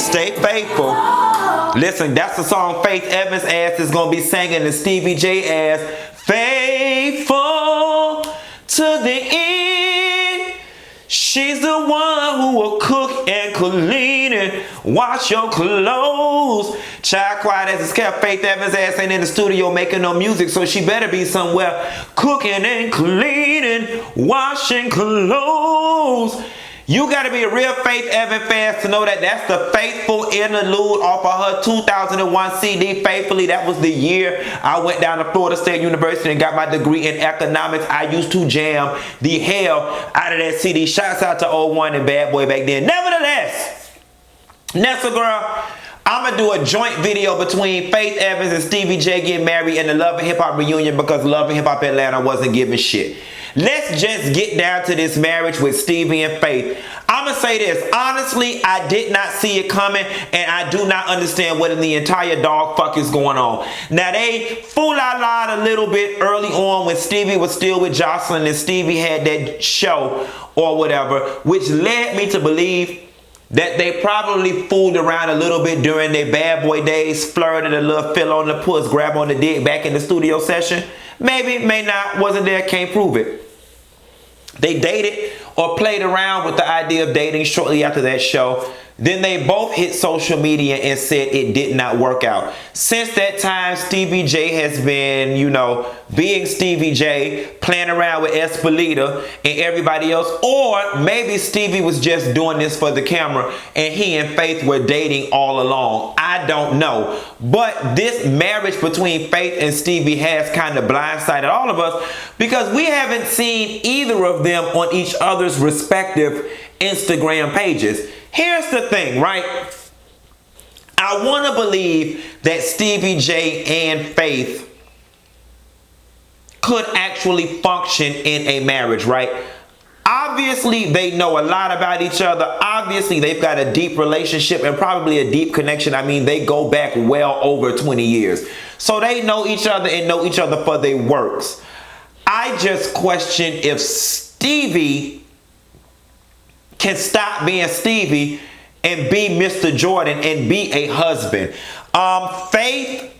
Stay faithful. Listen, that's the song Faith Evans' ass is going to be singing and Stevie J ass. Faithful to the end. She's the one who will cook and clean and wash your clothes. Child, quiet as it's kept. Faith Evans' ass ain't in the studio making no music, so she better be somewhere cooking and cleaning, washing clothes. You got to be a real Faith Evans fan to know that that's the faithful interlude off of her 2001 CD, Faithfully. That was the year I went down to Florida State University and got my degree in economics. I used to jam the hell out of that CD. Shouts out to 01 and Bad Boy back then. Nevertheless, Nessa girl, I'm going to do a joint video between Faith Evans and Stevie J getting married in the Love and Hip Hop reunion because Love and Hip Hop Atlanta wasn't giving shit. Let's just get down to this marriage with Stevie and Faith. I'm going to say this. Honestly, I did not see it coming, and I do not understand what in the entire dog fuck is going on. Now, they fool-la-la a little bit early on when Stevie was still with Jocelyn and Stevie had that show or whatever, which led me to believe that they probably fooled around a little bit during their bad boy days, flirted a little, fill on the puss, grab on the dick back in the studio session. Maybe, may not, wasn't there, can't prove it. They dated or played around with the idea of dating shortly after that show. Then they both hit social media and said it did not work out. Since that time, Stevie J has been, you know, being Stevie J, playing around with Espelita and everybody else. Or maybe Stevie was just doing this for the camera and he and Faith were dating all along. I don't know. But this marriage between Faith and Stevie has kind of blindsided all of us because we haven't seen either of them on each other's respective Instagram pages. Here's the thing, right? I want to believe that Stevie J and Faith could actually function in a marriage, right? Obviously, they know a lot about each other. Obviously, they've got a deep relationship and probably a deep connection. I mean, they go back well over 20 years. So they know each other and know each other for their works. I just question if Stevie can stop being Stevie and be Mr. Jordan and be a husband. Faith,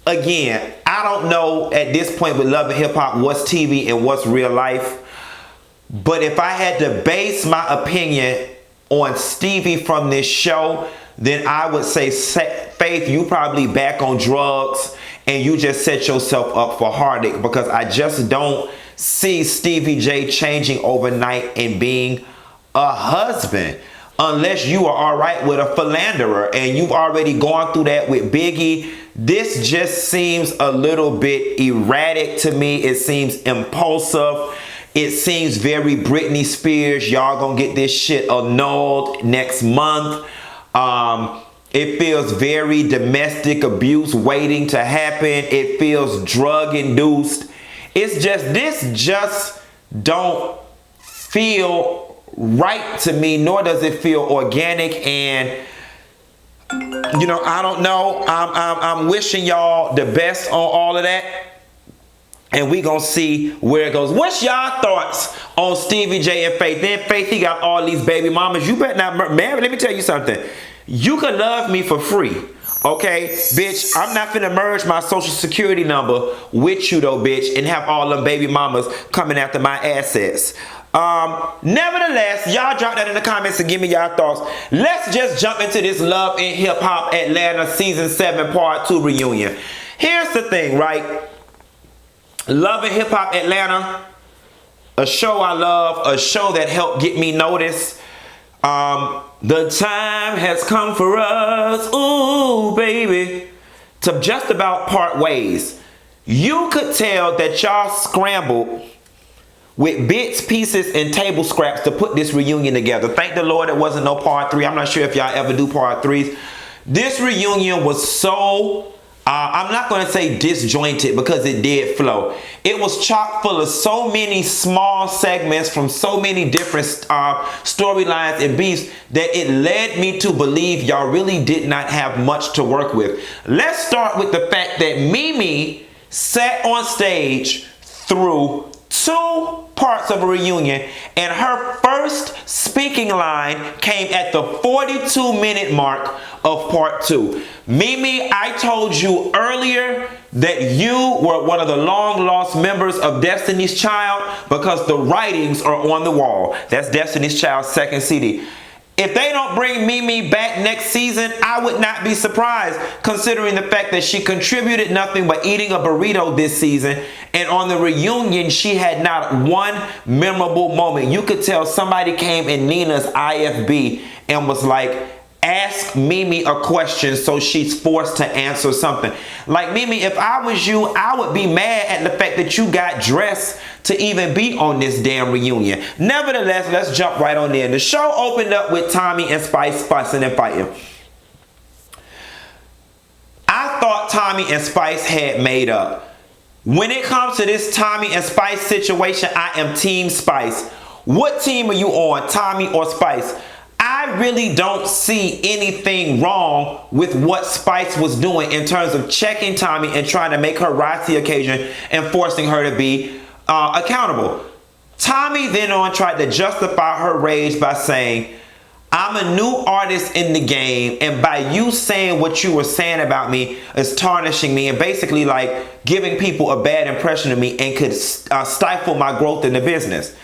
again, I don't know at this point with Love and Hip Hop what's TV and what's real life. But if I had to base my opinion on Stevie from this show, then I would say, Faith, you probably back on drugs and you just set yourself up for heartache because I just don't see Stevie J changing overnight and being a husband unless you are all right with a philanderer and you've already gone through that with Biggie. This just seems a little bit erratic to me. It seems impulsive. It seems very Britney Spears. Y'all gonna get this shit annulled next month. It feels very domestic abuse waiting to happen. It feels drug induced. It's just, this just don't feel right to me, nor does it feel organic. And, you know, I don't know. I'm wishing y'all the best on all of that. And we gonna see where it goes. What's y'all thoughts on Stevie J and Faith? Then Faith, he got all these baby mamas. You better not marry. Let me tell you something. You could love me for free. Okay, bitch, I'm not finna merge my social security number with you though, bitch, and have all them baby mamas coming after my assets. Nevertheless, y'all drop that in the comments and give me y'all thoughts. Let's just jump into this Love and Hip Hop Atlanta Season 7 Part 2 reunion. Here's the thing, right? Love and Hip Hop Atlanta, a show I love, a show that helped get me noticed. The time has come for us, ooh, baby, to just about part ways. You could tell that y'all scrambled with bits, pieces, and table scraps to put this reunion together. Thank the Lord it wasn't no part 3. I'm not sure if y'all ever do part 3s. This reunion was so, I'm not going to say disjointed because it did flow. It was chock full of so many small segments from so many different storylines and beats that it led me to believe y'all really did not have much to work with. Let's start with the fact that Mimi sat on stage through 2 parts of a reunion, and her first speaking speaking line came at the 42-minute mark of part 2. Mimi, I told you earlier that you were one of the long-lost members of Destiny's Child because the writings are on the wall. That's Destiny's Child's second CD. If they don't bring Mimi back next season, I would not be surprised, considering the fact that she contributed nothing but eating a burrito this season, and on the reunion, she had not one memorable moment. You could tell somebody came in Nina's IFB and was like, ask Mimi a question, so she's forced to answer something. Like, Mimi, if I was you, I would be mad at the fact that you got dressed to even be on this damn reunion. Nevertheless, let's jump right on in. The show opened up with Tommie and Spice fussing and fighting. I thought Tommie and Spice had made up. When it comes to this Tommie and Spice situation, I am Team Spice. What team are you on, Tommie or Spice? I really don't see anything wrong with what Spice was doing in terms of checking Tommie and trying to make her rise to the occasion and forcing her to be accountable. Tommie then tried to justify her rage by saying, I'm a new artist in the game, and by you saying what you were saying about me is tarnishing me and basically like giving people a bad impression of me and could stifle my growth in the business.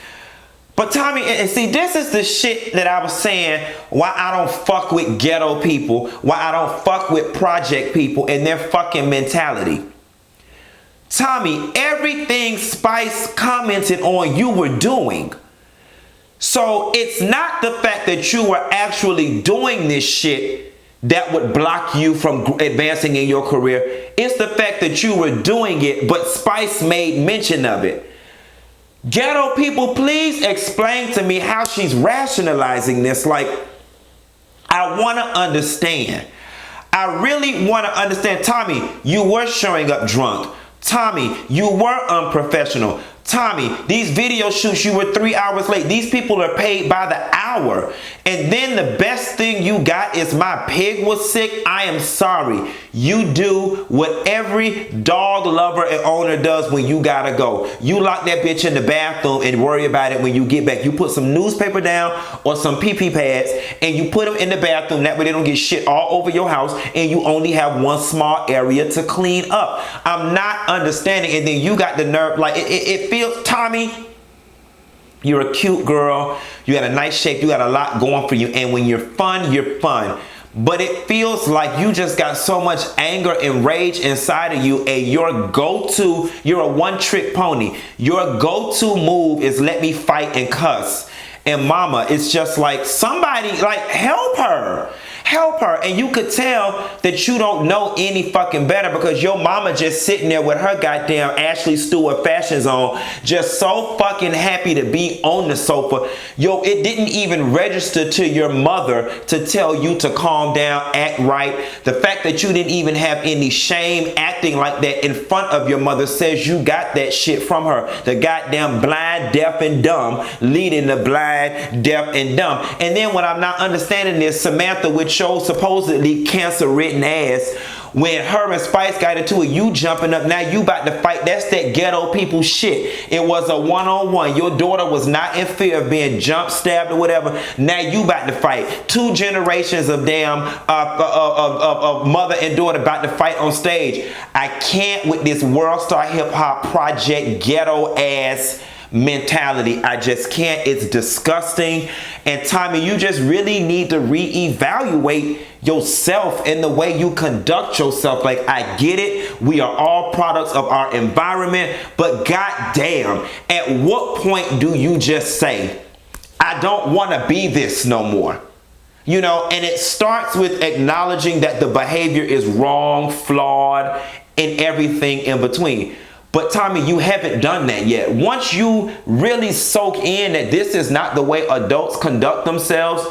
But Tommie, and see, this is the shit that I was saying why I don't fuck with ghetto people, why I don't fuck with project people and their fucking mentality. Tommie, everything Spice commented on you were doing. So it's not the fact that you were actually doing this shit that would block you from advancing in your career. It's the fact that you were doing it, but Spice made mention of it. Ghetto people, please explain to me how she's rationalizing this. Like, I want to understand. I really want to understand. Tommie, you were showing up drunk. Tommie, you were unprofessional. Tommie, these video shoots, you were 3 hours late. These people are paid by the hour. And then the best thing you got is my pig was sick. I am sorry. You do what every dog lover and owner does when you gotta go. You lock that bitch in the bathroom and worry about it when you get back. You put some newspaper down or some pee-pee pads and you put them in the bathroom. That way they don't get shit all over your house and you only have one small area to clean up. I'm not understanding. And then you got the nerve, like it feels, Tommie, you're a cute girl. You got a nice shape. You got a lot going for you. And when you're fun, you're fun. But it feels like you just got so much anger and rage inside of you, and your go-to, you're a one-trick pony. Your go-to move is let me fight and cuss. And mama, it's just like somebody, like, help her. Help her. And you could tell that you don't know any fucking better because your mama just sitting there with her goddamn Ashley Stewart fashions on, just so fucking happy to be on the sofa. Yo, it didn't even register to your mother to tell you to calm down, act right. The fact that you didn't even have any shame acting like that in front of your mother says you got that shit from her. The goddamn blind, deaf, and dumb leading the blind, deaf, and dumb. And then what I'm not understanding is Samantha, which shows supposedly cancer-ridden ass, when her and Spice got into it, you jumping up, now you about to fight. That's that ghetto people shit. It was a one-on-one. Your daughter was not in fear of being jumped, stabbed, or whatever. Now you about to fight. 2 generations of damn of mother and daughter about to fight on stage. I can't with this World Star Hip Hop Project ghetto ass mentality. I just can't. It's disgusting. And Tommie, you just really need to reevaluate yourself and the way you conduct yourself. Like, I get it. We are all products of our environment, but goddamn, at what point do you just say, I don't want to be this no more? You know, and it starts with acknowledging that the behavior is wrong, flawed, and everything in between. But Tommie, you haven't done that yet. Once you really soak in that this is not the way adults conduct themselves,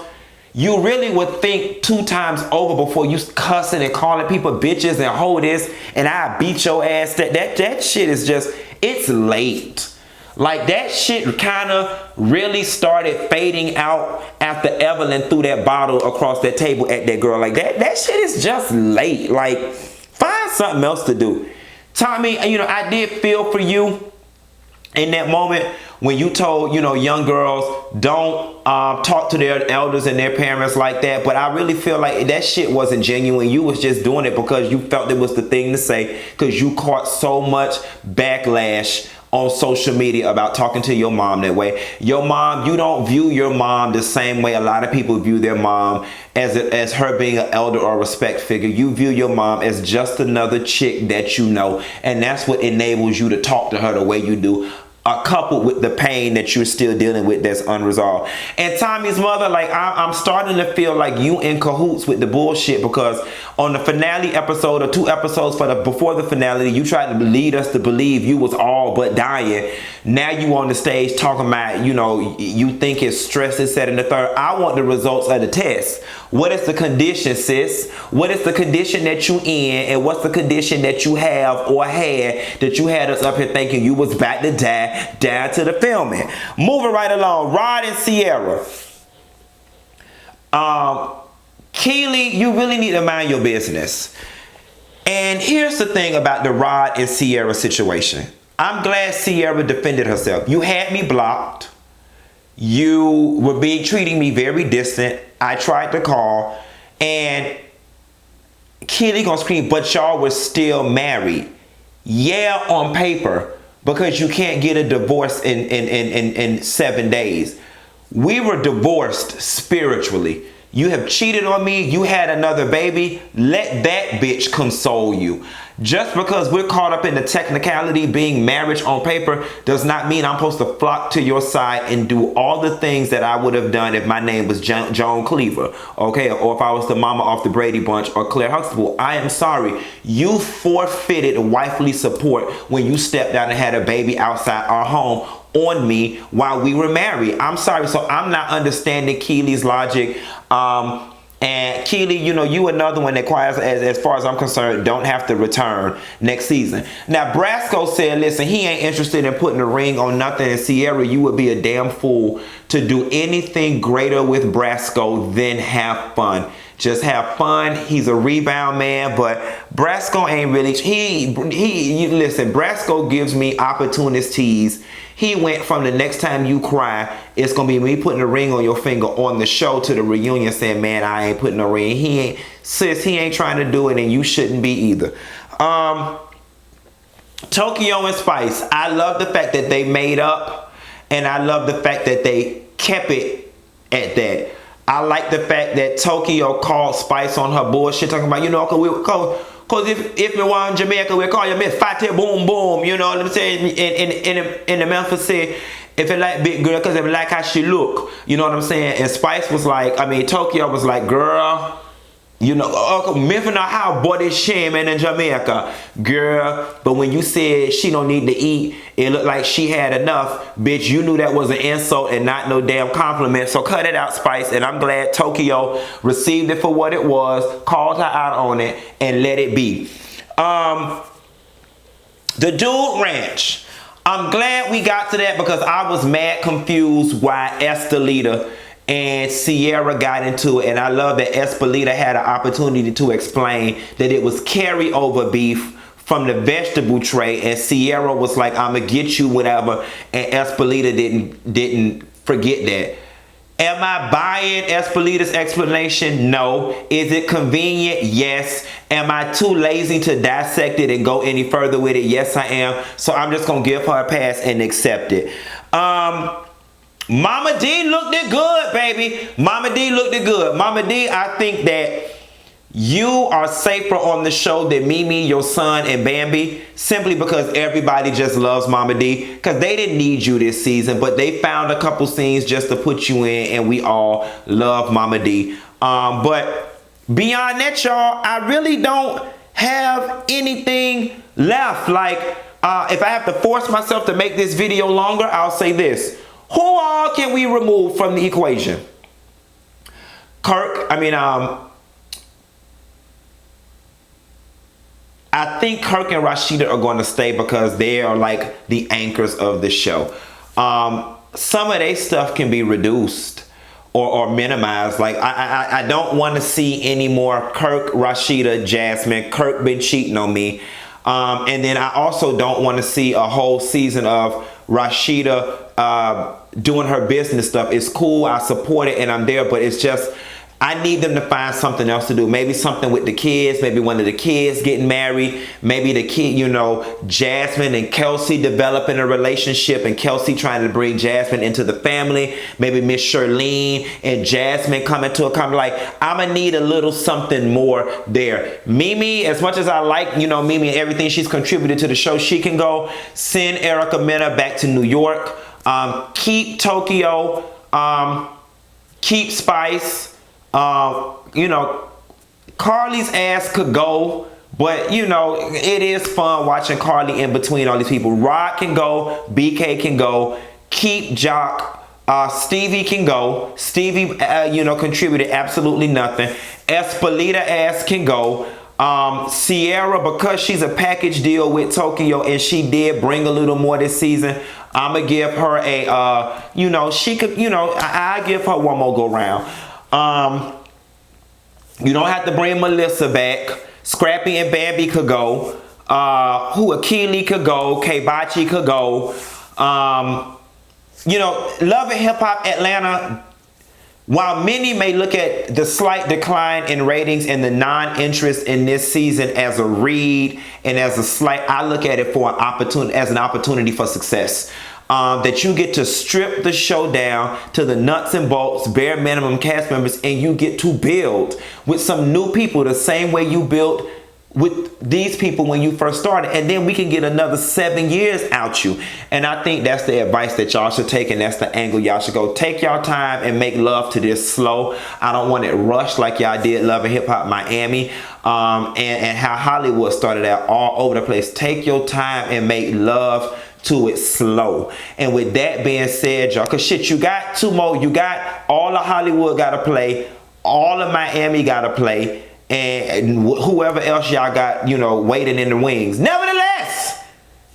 you really would think 2 times over before you cussing and calling people bitches and hold this and I beat your ass. That shit is just, it's late. Like, that shit kind of really started fading out after Evelyn threw that bottle across that table at that girl. Like, that shit is just late. Like, find something else to do. Tommie, you know, I did feel for you. in that moment when you told, you know, young girls don't talk to their elders and their parents like that, but I really feel like that shit wasn't genuine. You was just doing it because you felt it was the thing to say, because you caught so much backlash on social media about talking to your mom that way. Your mom, you don't view your mom the same way a lot of people view their mom, as her being an elder or a respect figure. You view your mom as just another chick that you know, and that's what enables you to talk to her the way you do, coupled with the pain that you're still dealing with that's unresolved. And Tommie's mother, like, I'm starting to feel like you in cahoots with the bullshit, because on the finale episode, or 2 episodes before the finale, you tried to lead us to believe you was all but dying. Now you on the stage talking about, you know, you think it's stress, is set in the third. I want the results of the test. What is the condition, sis? What is the condition that you in, and what's the condition that you have or had that you had us up here thinking you was about to die down to the filming? Moving right along, Rod and Sierra. Keely, you really need to mind your business. And here's the thing about the Rod and Sierra situation. I'm glad Sierra defended herself. You had me blocked. You were treating me very distant. I tried to call, and Keely gonna scream, but y'all were still married. Yeah, on paper, because you can't get a divorce in 7 days. We were divorced spiritually. You have cheated on me. You had another baby. Let that bitch console you. Just because we're caught up in the technicality being marriage on paper does not mean I'm supposed to flock to your side and do all the things that I would have done if my name was Joan Cleaver, okay, or if I was the mama off the Brady Bunch or Claire Huxtable. I am sorry. You forfeited wifely support when you stepped out and had a baby outside our home on me while we were married. I'm sorry. So I'm not understanding Keely's logic. And Keely, you know, you another one that, as far as I'm concerned, don't have to return next season. Now, Brasco said, listen, he ain't interested in putting a ring on nothing. And Sierra, you would be a damn fool to do anything greater with Brasco than have fun. Just have fun. He's a rebound man, but Brasco ain't really, listen, Brasco gives me opportunities. He went from the next time you cry, it's going to be me putting a ring on your finger on the show to the reunion saying, man, I ain't putting a ring. He ain't trying to do it, and you shouldn't be either. Tokyo and Spice, I love the fact that they made up, and I love the fact that they kept it at that. I like the fact that Tokyo called Spice on her bullshit, talking about, you know, because if we want Jamaica, we call you Miss Fatty Boom Boom, you know what I'm saying? In the Memphis say, if it like big girl, because if it like how she look, you know what I'm saying? And Spice was like, Tokyo was like, girl, you know, Memphis not how body shaming in Jamaica, girl. But when you said she don't need to eat, it looked like she had enough. Bitch, you knew that was an insult and not no damn compliment. So cut it out, Spice. And I'm glad Tokyo received it for what it was, called her out on it, and let it be. The Dude Ranch. I'm glad we got to that, because I was mad confused why Estelita and Sierra got into it. And I love that Estelita had an opportunity to explain that it was carryover beef from the vegetable tray, and Sierra was like, I'm gonna get you whatever, and Estelita didn't forget that. Am I buying Estelita's explanation? No. Is it convenient? Yes. Am I too lazy to dissect it and go any further with it? Yes, I am. So I'm just gonna give her a pass and accept it. Mama D looked it good, baby. Mama D looked it good. Mama D, I think that you are safer on the show than Mimi, your son, and Bambi, simply because everybody just loves Mama D, because they didn't need you this season, but they found a couple scenes just to put you in, and we all love Mama D. But beyond that, y'all, I really don't have anything left. Like, if I have to force myself to make this video longer, I'll say this. Who all can we remove from the equation? I think Kirk and Rashida are going to stay because they are like the anchors of the show. Some of their stuff can be reduced or minimized. Like, I don't want to see any more Kirk, Rashida, Jasmine. Kirk been cheating on me. And then I also don't want to see a whole season of Rashida doing her business stuff. It's cool. I support it and I'm there, but it's just, I need them to find something else to do. Maybe something with the kids. Maybe one of the kids getting married. Maybe the kid, you know, Jasmine and Kelsey developing a relationship and Kelsey trying to bring Jasmine into the family. Maybe Miss Shirlene and Jasmine coming to a comment. Like, I'm going to need a little something more there. Mimi, as much as I like, you know, Mimi and everything she's contributed to the show, she can go. Send Erica Mena back to New York. Keep Tokyo. Keep Spice. You know, Carly's ass could go, but you know, it is fun watching Carly in between all these people. Rod can go, BK can go, keep Jock, Stevie can go. Stevie, you know, contributed absolutely nothing. Espalita ass can go. Sierra, because she's a package deal with Tokyo and she did bring a little more this season, I'm gonna give her a, you know, she could, you know, I give her one more go round. You don't have to bring Melissa back. Scrappy and Bambi could go. Keely could go. K-Bachi could go. You know, Love and Hip Hop Atlanta, while many may look at the slight decline in ratings and the non-interest in this season as a read and as a slight, I look at it for an opportunity, as an opportunity for success. That you get to strip the show down to the nuts and bolts, bare minimum cast members, and you get to build with some new people the same way you built with these people when you first started, and then we can get another 7 years out you. And I think that's the advice that y'all should take, and that's the angle y'all should go. Take y'all time and make love to this slow. I don't want it rushed like y'all did Love and Hip Hop Miami, and how Hollywood started out all over the place. Take your time and make love to it slow. And with that being said, y'all, cause shit, you got two more. You got all of Hollywood gotta play, all of Miami gotta play, and whoever else y'all got, you know, waiting in the wings. Nevertheless,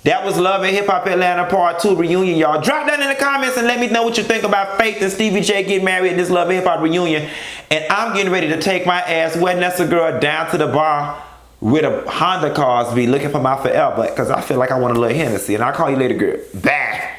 that was Love and Hip Hop Atlanta Part 2 reunion, y'all. Drop that in the comments and let me know what you think about Faith and Stevie J getting married at this Love and Hip Hop reunion. And I'm getting ready to take my ass, Wet Nessa Girl, down to the bar with a Honda Cars, be looking for my forever, because I feel like I want a little Hennessy. And I'll call you later, girl. Bye.